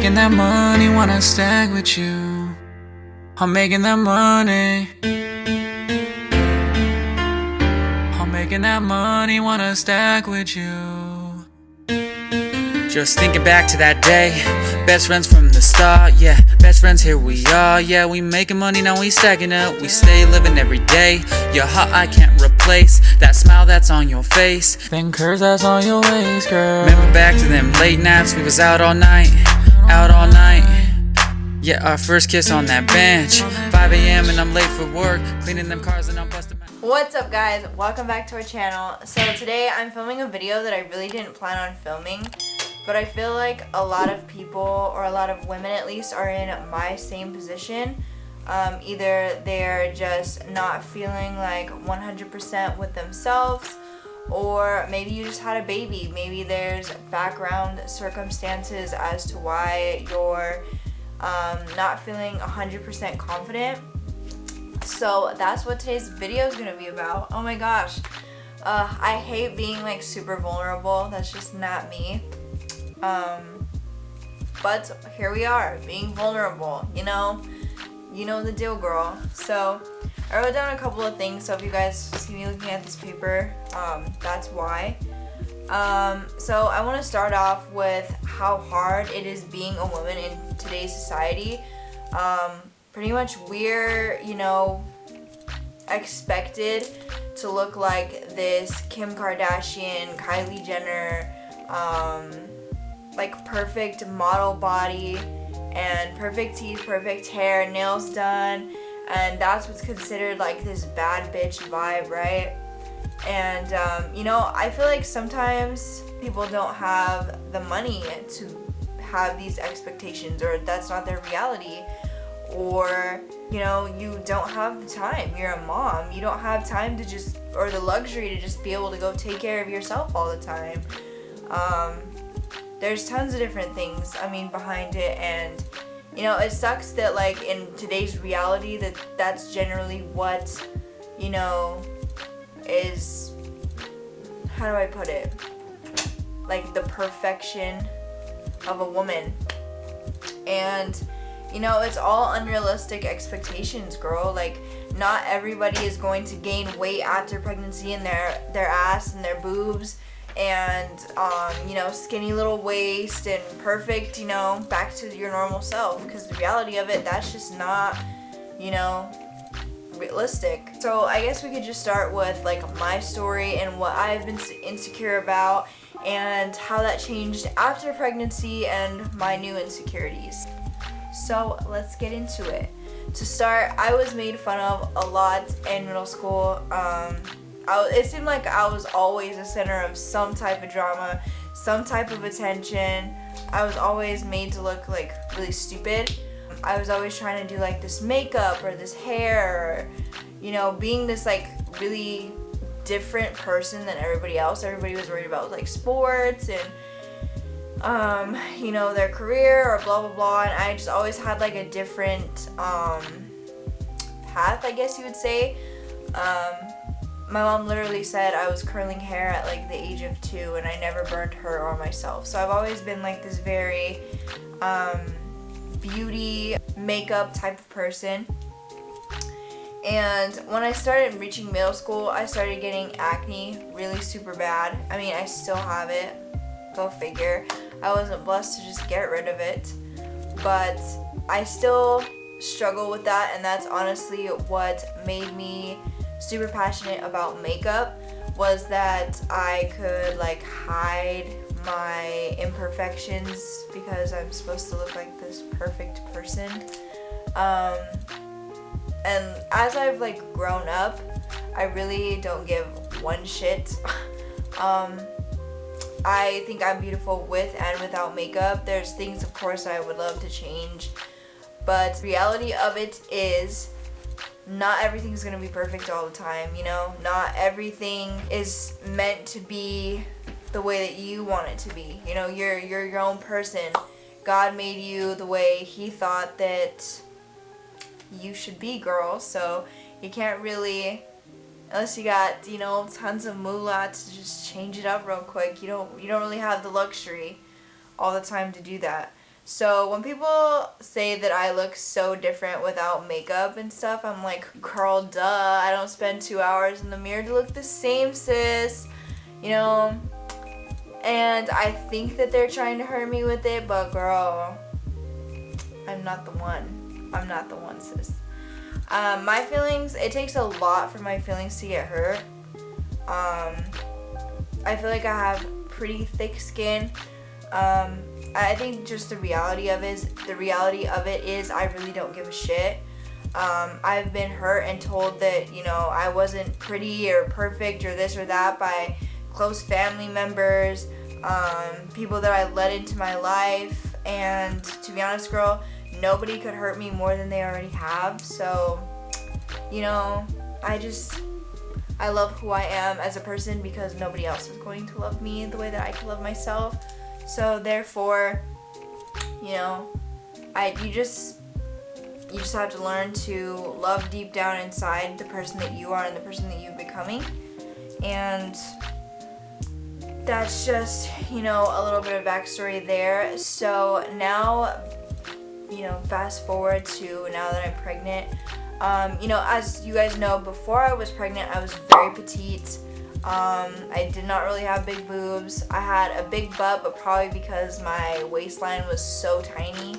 making that money, wanna stack with you. I'm making that money. I'm making that money, wanna stack with you. Just thinking back to that day, best friends from the start, yeah. Best friends, here we are, yeah. We making money, now we stacking up. We stay living every day. Your heart I can't replace. That smile that's on your face, them curves that's on your waist, girl. Remember back to them late nights, we was out all night. Out all night. Yeah, our first kiss on that bench. 5 a.m. and I'm late for work, cleaning them cars and I'm busting my... What's up, guys? Welcome back to our channel. So today I'm filming a video that I really didn't plan on filming, but I feel like a lot of people, or a lot of women at least, are in my same position. Either they're just not feeling like 100% with themselves, or maybe you just had a baby. Maybe there's background circumstances as to why you're not feeling 100% confident. So that's what today's video is going to be about. Oh my gosh. I hate being like super vulnerable. That's just not me. But here we are, being vulnerable, you know the deal, girl. So I wrote down a couple of things, so if you guys see me looking at this paper, that's why. So I want to start off with how hard it is being a woman in today's society. Pretty much we're, expected to look like this Kim Kardashian, Kylie Jenner, like perfect model body and perfect teeth, perfect hair, nails done, and that's what's considered like this bad bitch vibe, right? And I feel like sometimes people don't have the money to have these expectations, or that's not their reality, or you don't have the time. You're a mom, you don't have time to just, or the luxury to just be able to go take care of yourself all the time. There's tons of different things, behind it, and it sucks that like in today's reality that's generally what is, how do I put it, like the perfection of a woman. And it's all unrealistic expectations, girl. Like, not everybody is going to gain weight after pregnancy in their ass and their boobs, and skinny little waist and perfect, back to your normal self, because the reality of it, that's just not realistic. So I guess we could just start with like my story and what I've been insecure about, and how that changed after pregnancy and my new insecurities. So let's get into it. To start, I was made fun of a lot in middle school. It seemed like I was always the center of some type of drama, some type of attention. I was always made to look like really stupid. I was always trying to do like this makeup or this hair, or being this like really different person than everybody else. Everybody was worried about like sports and their career or blah blah blah, and I just always had like a different path, I guess you would say. My mom literally said I was curling hair at like the age of 2, and I never burned her or myself. So I've always been like this very beauty makeup type of person. And when I started reaching middle school, I started getting acne really super bad. I still have it, go figure. I wasn't blessed to just get rid of it, but I still struggle with that, and that's honestly what made me super passionate about makeup, was that I could like hide my imperfections because I'm supposed to look like this perfect person. And as I've like grown up, I really don't give one shit. I think I'm beautiful with and without makeup. There's things, of course, I would love to change, but reality of it is not everything's gonna be perfect all the time. Not everything is meant to be the way that you want it to be. You're your own person. God made you the way He thought that you should be, girl. So you can't really, unless you got tons of moolah to just change it up real quick, you don't really have the luxury all the time to do that. So when people say that I look so different without makeup and stuff, I'm like, girl, duh. I don't spend 2 hours in the mirror to look the same, sis. You know? And I think that they're trying to hurt me with it, but girl, I'm not the one. I'm not the one, sis. My feelings, it takes a lot for my feelings to get hurt. I feel like I have pretty thick skin. I think just the reality of it is I really don't give a shit. I've been hurt and told that, you know, I wasn't pretty or perfect or this or that by close family members, people that I let into my life, and to be honest, girl, nobody could hurt me more than they already have. So, you know, I love who I am as a person because nobody else is going to love me the way that I can love myself. So therefore, you know, you just have to learn to love deep down inside the person that you are and the person that you're becoming. And that's just, you know, a little bit of backstory there. So now, you know, fast forward to now that I'm pregnant. You know, as you guys know, before I was pregnant, I was very petite. I did not really have big boobs. I had a big butt, but probably because my waistline was so tiny.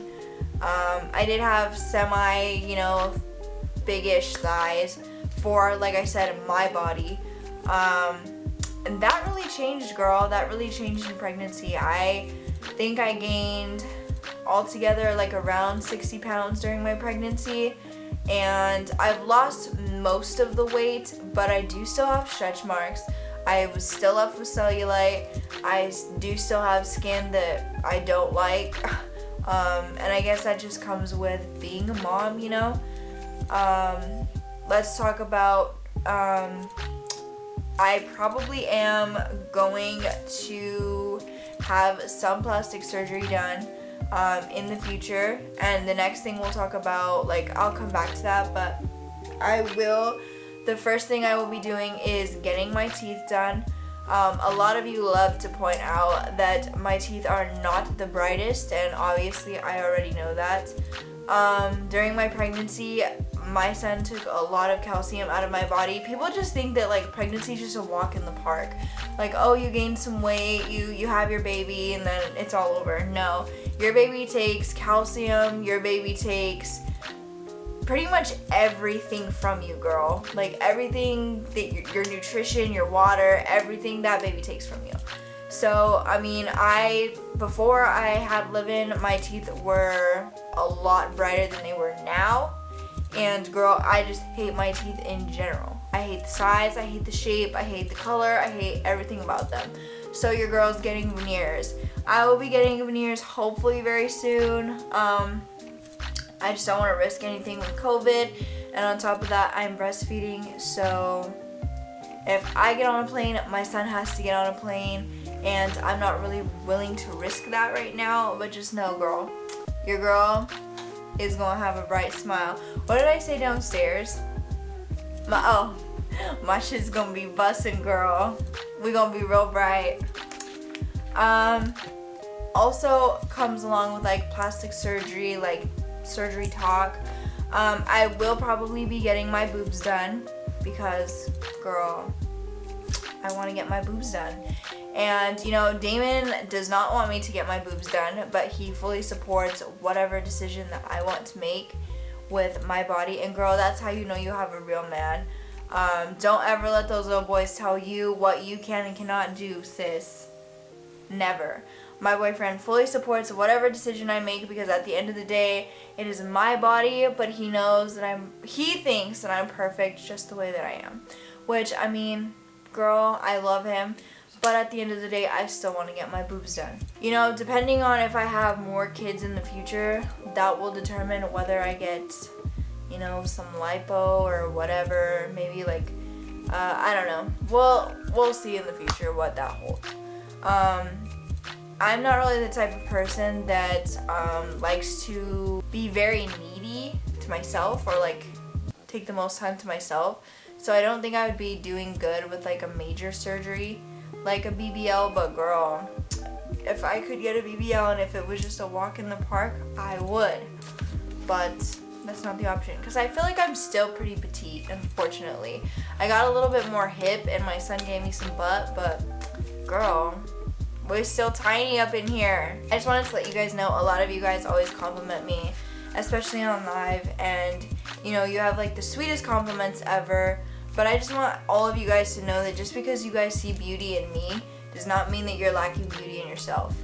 I did have semi, you know, big-ish thighs for, like I said, my body. And that really changed, girl. That really changed in pregnancy. I think I gained altogether like around 60 pounds during my pregnancy. And I've lost most of the weight, but I do still have stretch marks. I was still left with cellulite. I do still have skin that I don't like. And I guess that just comes with being a mom, you know? Let's talk about, I probably am going to have some plastic surgery done in the future, and the next thing we'll talk about, like, I'll come back to that, but the first thing I will be doing is getting my teeth done. A lot of you love to point out that my teeth are not the brightest, and obviously I already know that. During my pregnancy, my son took a lot of calcium out of my body. People just think that, like, pregnancy is just a walk in the park. Like, oh, you gained some weight, you have your baby, and then it's all over. No. Your baby takes calcium, your baby takes pretty much everything from you, girl. Like, everything, that your nutrition, your water, everything that baby takes from you. So, I mean, before I had Liven, my teeth were a lot brighter than they were now. And girl, I just hate my teeth in general. I hate the size, I hate the shape, I hate the color, I hate everything about them. So your girl's getting veneers. I will be getting veneers hopefully very soon. I just don't want to risk anything with COVID. And on top of that, I'm breastfeeding. So if I get on a plane, my son has to get on a plane. And I'm not really willing to risk that right now. But just know, girl, your girl is gonna have a bright smile. What did I say downstairs? My shit's gonna be bussin', girl. We gonna be real bright. Also comes along with, like, plastic surgery, like surgery talk. I will probably be getting my boobs done because, girl, I want to get my boobs done. And, you know, Damon does not want me to get my boobs done, but he fully supports whatever decision that I want to make with my body. And girl, that's how you know you have a real man. Don't ever let those little boys tell you what you can and cannot do, sis. Never. My boyfriend fully supports whatever decision I make because at the end of the day, it is my body, but he knows that he thinks that I'm perfect just the way that I am. Which, I mean, girl, I love him. But at the end of the day, I still want to get my boobs done. You know, depending on if I have more kids in the future, that will determine whether I get, you know, some lipo or whatever. Maybe, like, I don't know. We'll see in the future what that holds. I'm not really the type of person that likes to be very needy to myself or, like, take the most time to myself. So I don't think I would be doing good with, like, a major surgery like a BBL, but girl, if I could get a BBL and if it was just a walk in the park, I would. But that's not the option because I feel like I'm still pretty petite, unfortunately. I got a little bit more hip and my son gave me some butt, but girl, we're still tiny up in here. I just wanted to let you guys know, a lot of you guys always compliment me, especially on live, and you know, you have like the sweetest compliments ever. But I just want all of you guys to know that just because you guys see beauty in me does not mean that you're lacking beauty in yourself.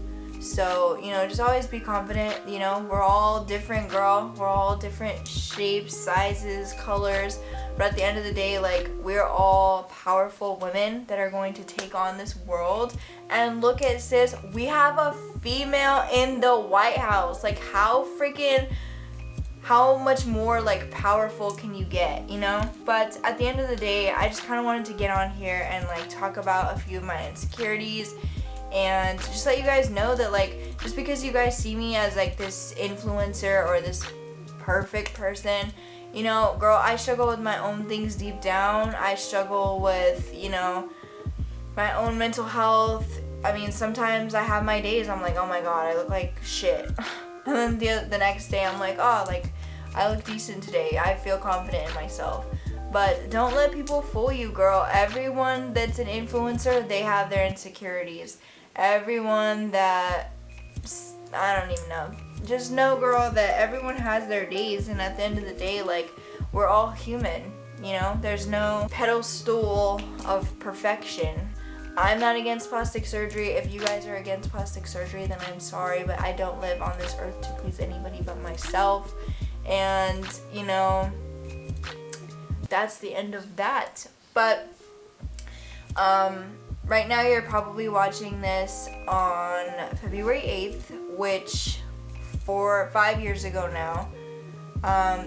So, you know, just always be confident. You know, we're all different, girl. We're all different shapes, sizes, colors. But at the end of the day, like, we're all powerful women that are going to take on this world. And look at sis, we have a female in the White House. Like, how much more like powerful can you get, you know? But at the end of the day, I just kind of wanted to get on here and like talk about a few of my insecurities and just let you guys know that like just because you guys see me as like this influencer or this perfect person, you know, girl, I struggle with my own things deep down. I struggle with, you know, my own mental health. I mean, sometimes I have my days I'm like, oh my god, I look like shit. And then the next day I'm like, oh, like, I look decent today. I feel confident in myself. But don't let people fool you, girl. Everyone that's an influencer, they have their insecurities. Everyone that, I don't even know. Just know, girl, that everyone has their days. And at the end of the day, like, we're all human. You know, there's no pedestal of perfection. I'm not against plastic surgery. If you guys are against plastic surgery, then I'm sorry, but I don't live on this earth to please anybody but myself. And, you know, that's the end of that. But, right now you're probably watching this on February 8th, which, 5 years ago now,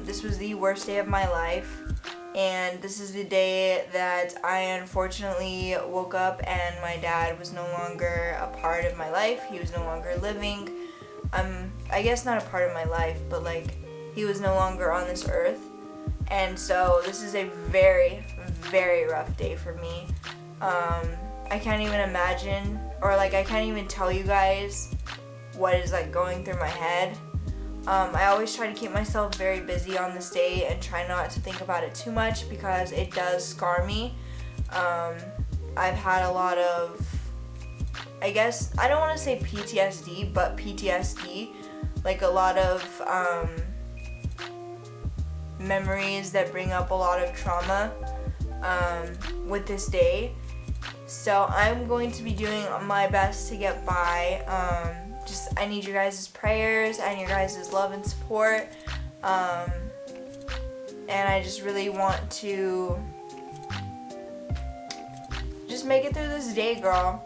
this was the worst day of my life. And this is the day that I unfortunately woke up and my dad was no longer a part of my life. He was no longer living. I guess not a part of my life, but like he was no longer on this earth. And so this is a very, very rough day for me. I can't even imagine, or like I can't even tell you guys what is like going through my head. I always try to keep myself very busy on this day and try not to think about it too much because it does scar me. I've had a lot of, I guess, I don't want to say PTSD, but PTSD. Like a lot of memories that bring up a lot of trauma with this day. So I'm going to be doing my best to get by. I need your guys' prayers and your guys' love and support. And I just really want to just make it through this day, girl.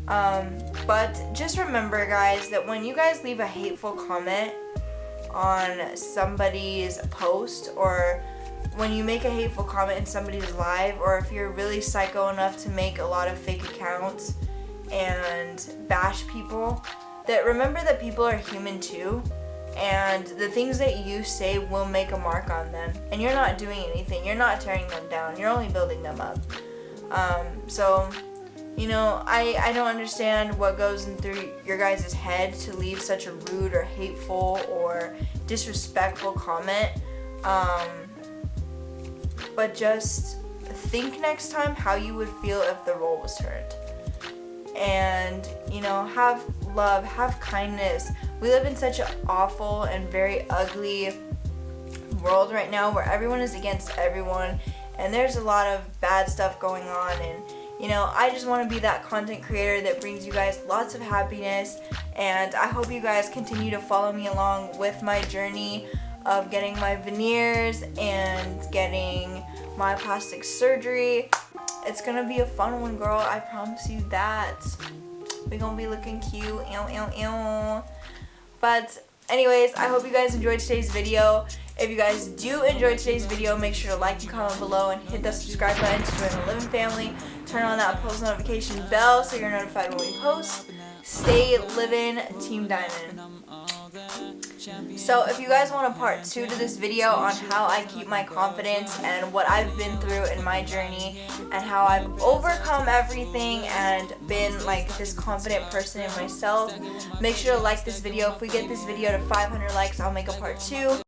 But just remember, guys, that when you guys leave a hateful comment on somebody's post, or when you make a hateful comment in somebody's live, or if you're really psycho enough to make a lot of fake accounts and bash people, that remember that people are human too, and the things that you say will make a mark on them, and you're not doing anything. You're not tearing them down. You're only building them up. So, you know, I don't understand what goes in through your guys' head to leave such a rude or hateful or disrespectful comment. But just think next time how you would feel if the role was turned. And, you know, have love, have kindness. We live in such an awful and very ugly world right now where everyone is against everyone, and there's a lot of bad stuff going on. And, you know, I just want to be that content creator that brings you guys lots of happiness, and I hope you guys continue to follow me along with my journey of getting my veneers and getting my plastic surgery. It's gonna be a fun one, girl. I promise you that. We're gonna be looking cute. Ew, ew, ew. But anyways, I hope you guys enjoyed today's video. If you guys do enjoy today's video, make sure to like and comment below and hit that subscribe button to join the Liven family. Turn on that post notification bell so you're notified when we post. Stay Liven, Team Diamond. So if you guys want a part 2 to this video on how I keep my confidence and what I've been through in my journey and how I've overcome everything and been like this confident person in myself, make sure to like this video. If we get this video to 500 likes, I'll make a part 2.